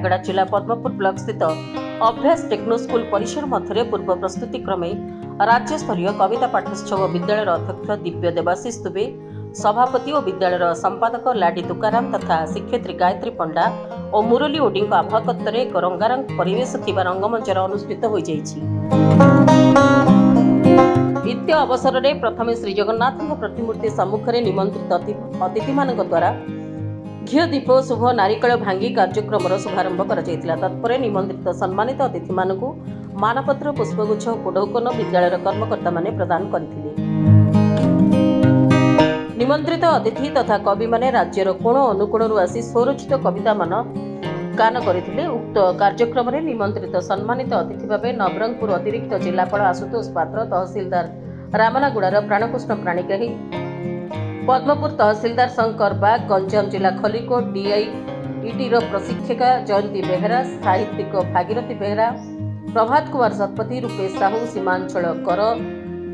रायगड़ा जिला पद्मपुर ब्लॉक स्थित अभ्यास टेक्नो स्कूल परिसर मध्य पूर्व प्रस्तुति क्रमे राज्य स्तरीय कविता पाठोत्सव विद्यालय अध्यक्ष दिव्य देवाशीष दुबे, सभापति और विद्यालय संपादक लाडी तुकाराम तथा शिक्षयित्री गायत्री पंडा और मुरली ओडी आभाकत्व एक रंगारंग परिवेश थिबा रंगमंचर अनुष्ठित हो जाइछि। इत्य अवसर में प्रथम श्री जगन्नाथ प्रतिमूर्ति सम्मुख में निमंत्रित अतिथि मान द्वारा घी दीप शुभ नारिकल भांगी कार्यक्रम शुभारंभ कर तत्पर निमंत्रित सम्मानित अतिथि मानक मानपत्र पुष्पगुच्छ पुडौकन विद्यालय कर्मकर्ता माने प्रदान करथिले। निमंत्रित अतिथि तथा कवि माने राज्यर कोण अनुकोणरू आसी स्वरचित कविता मान गान करथिले। उक्त कार्यक्रम में निमंत्रित सम्मानित अतिथि भावे नवरंगपुर अतिरिक्त जिलापाल आशुतोष पात्र, तहसीलदार रामनागुड़ार प्राणकृष्ण प्राणीग्राही, पद्मपुर तहसीलदार शंकर बाग, गंजाम जिला खलिकोट डीआईईटी प्रशिक्षिका जयंती बेहरा, साहित्यिक भागीरथी बेहरा, प्रभात कुमार शतपथी, रूपेश साहू, सीमांचल कर,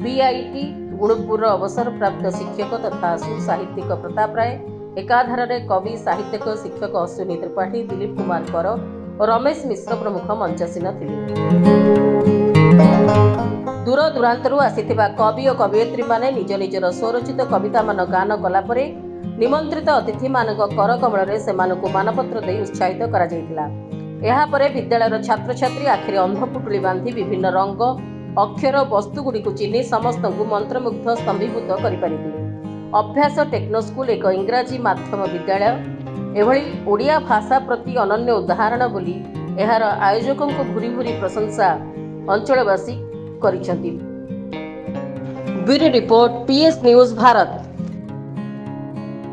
बीआईटी गुणपुर अवसर प्राप्त शिक्षक तथा सुसाहित्यिक प्रताप राय, एकाधार कवि साहित्यिक शिक्षक अश्विनी त्रिपाठी, दिलीप कुमार कर और रमेश मिश्र प्रमुख मंचासीन थिले। दूर दूरांतरू आसीथिबा कवि और कवयित्री माने निज निजर स्वरचित कविता मान गान कला परे निमंत्रित अतिथि मानक कर कमल रे सेमानकु मानपत्र दे उत्साहित करा जायतिला। एहा परे विद्यालयर छात्र छात्री आखिरे अंधपुटुली बांधी विभिन्न रंग अक्षर वस्तु गुड़िक चिन्ह समस्त मंत्रमुग्ध स्तंभीभूत करिपारिथिले। अभ्यास टेक्नो स्कूल एक इंग्राजी माध्यम विद्यालय एभली ओडिया भाषा प्रति अनन्य उदाहरण बोली एहार आयोजकों को भूरी भूरी प्रशंसा अंचलवासी करिसेंती। Bureau report PS news Bharat.